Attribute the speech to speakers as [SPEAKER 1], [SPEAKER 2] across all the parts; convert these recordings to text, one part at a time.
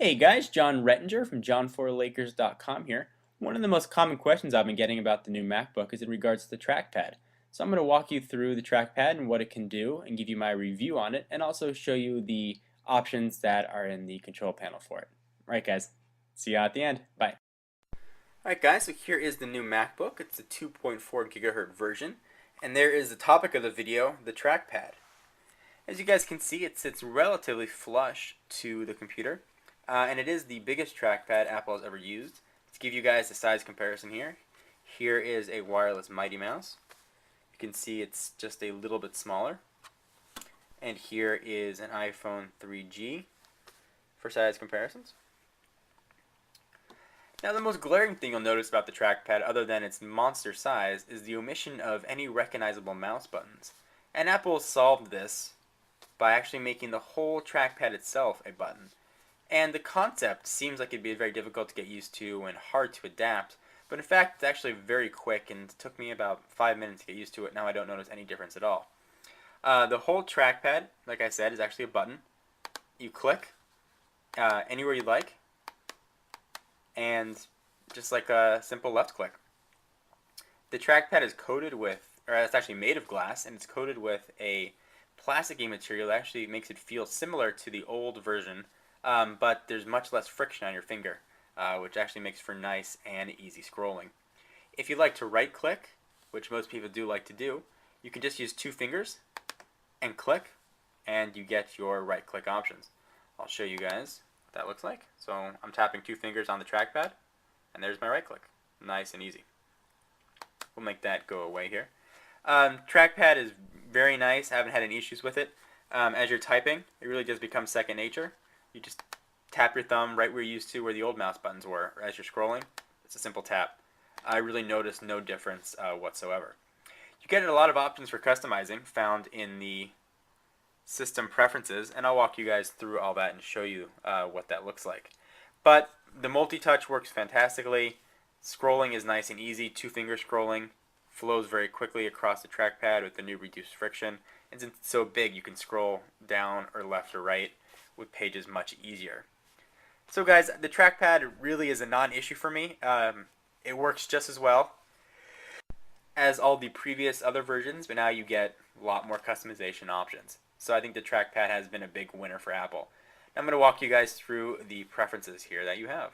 [SPEAKER 1] Hey guys, John Rettinger from john4lakers.com here. One of the most common questions I've been getting about the new MacBook is in regards to the trackpad. So I'm going to walk you through the trackpad and what it can do and give you my review on it and also show you the options that are in the control panel for it. Alright guys, see you at the end. Bye. Alright guys, so here is the new MacBook. It's a 2.4 gigahertz version and there is the topic of the video, the trackpad. As you guys can see, it sits relatively flush to the computer. And it is the biggest trackpad Apple has ever used. To give you guys a size comparison here, here is a wireless Mighty Mouse. You can see it's just a little bit smaller. And here is an iPhone 3G for size comparisons. Now the most glaring thing you'll notice about the trackpad, other than its monster size, is the omission of any recognizable mouse buttons. And Apple solved this by actually making the whole trackpad itself a button. And the concept seems like it'd be very difficult to get used to and hard to adapt, but in fact it's actually very quick and it took me about 5 minutes to get used to it. Now I don't notice any difference at all. The whole trackpad, like I said, is actually a button. You click anywhere you like, and just like a simple left click. The trackpad is coated with, or it's actually made of glass, and it's coated with a plasticky material that actually makes it feel similar to the old version. But there's much less friction on your finger, which actually makes for nice and easy scrolling. If you like to right click, which most people do like to do, you can just use 2 fingers and click, and you get your right click options. I'll show you guys what that looks like. So I'm tapping 2 fingers on the trackpad, and there's my right click. Nice and easy. We'll make that go away here. Trackpad is very nice. I haven't had any issues with it. As you're typing, it really does become second nature. You just tap your thumb right where you used to, where the old mouse buttons were. As you're scrolling, it's a simple tap. I really noticed no difference whatsoever. You get a lot of options for customizing found in the system preferences, and I'll walk you guys through all that and show you what that looks like. But the multi-touch works fantastically. Scrolling is nice and easy. 2-finger scrolling flows very quickly across the trackpad with the new reduced friction. And since it's so big, you can scroll down or left or right with pages much easier. So guys, the trackpad really is a non-issue for me. It works just as well as all the previous other versions, but now you get a lot more customization options. So I think the trackpad has been a big winner for Apple. Now I'm going to walk you guys through the preferences here that you have.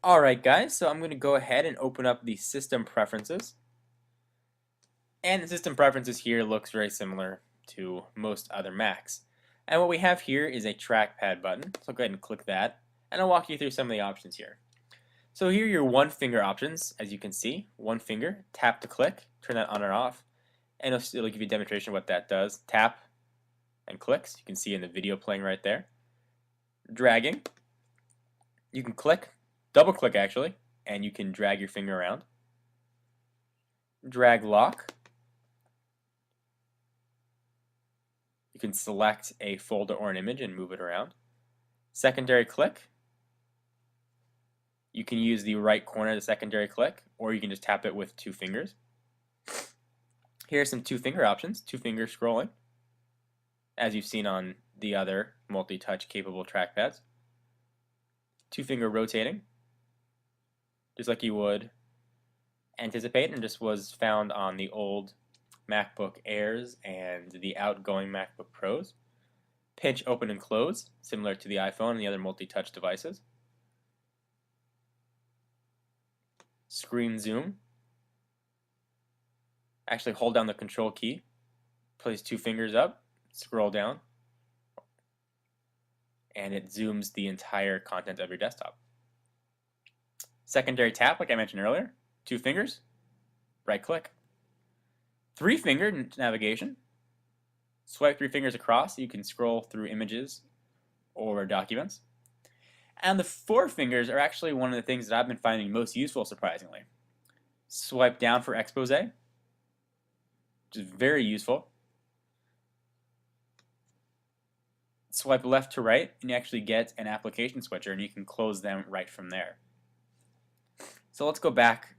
[SPEAKER 1] Alright guys, so I'm going to go ahead and open up the system preferences. And the system preferences here looks very similar to most other Macs. And what we have here is a trackpad button, so go ahead and click that, and I'll walk you through some of the options here. So here are your 1-finger options, as you can see. 1 finger, tap to click, turn that on or off, and it'll give you a demonstration of what that does. Tap and clicks, you can see in the video playing right there. Dragging, you can click, double click actually, and you can drag your finger around. Drag lock, you can select a folder or an image and move it around. Secondary click, you can use the right corner of the secondary click, or you can just tap it with 2 fingers. Here are some 2-finger options. 2-finger scrolling, as you've seen on the other multi-touch capable trackpads. 2-finger rotating, just like you would anticipate, and just was found on the old MacBook Airs and the outgoing MacBook Pros. Pinch open and close, similar to the iPhone and the other multi-touch devices. Screen zoom. Actually hold down the control key, place 2 fingers up, scroll down, and it zooms the entire content of your desktop. Secondary tap, like I mentioned earlier, 2 fingers, right click. 3-finger navigation. Swipe 3 fingers across so you can scroll through images or documents. And the 4 fingers are actually one of the things that I've been finding most useful, surprisingly. Swipe down for expose, which is very useful. Swipe left to right, and you actually get an application switcher, and you can close them right from there. So let's go back.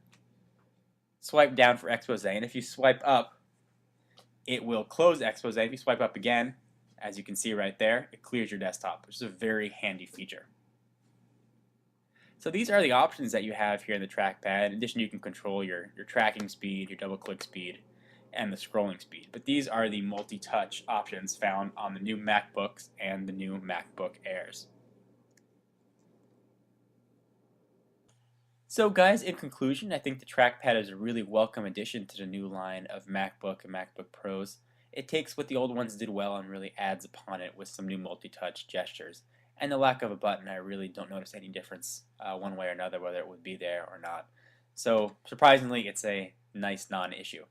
[SPEAKER 1] Swipe down for expose, and if you swipe up, it will close expose. If you swipe up again,
[SPEAKER 2] As you can see right there, it clears your desktop, which is a very handy feature. So these are the options that you have here in the trackpad. In addition, you can control your tracking speed, your double click speed, and the scrolling speed. But these are the multi-touch options found on the new MacBooks and the new MacBook Airs. So guys, in conclusion, I think the trackpad is a really welcome addition to the new line of MacBook and MacBook Pros. It takes what the old ones did well and really adds upon it with some new multi-touch gestures. And the lack of a button, I really don't notice any difference one way or another, whether it would be there or not. So surprisingly, it's a nice non-issue.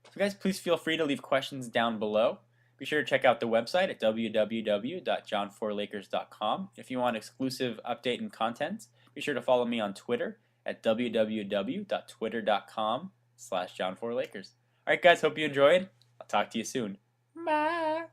[SPEAKER 2] So guys, please feel free to leave questions down below. Be sure to check out the website at www.john4lakers.com. If you want exclusive update and content, be sure to follow me on Twitter at www.twitter.com/John4Lakers. Alright guys, hope you enjoyed. I'll talk to you soon. Bye!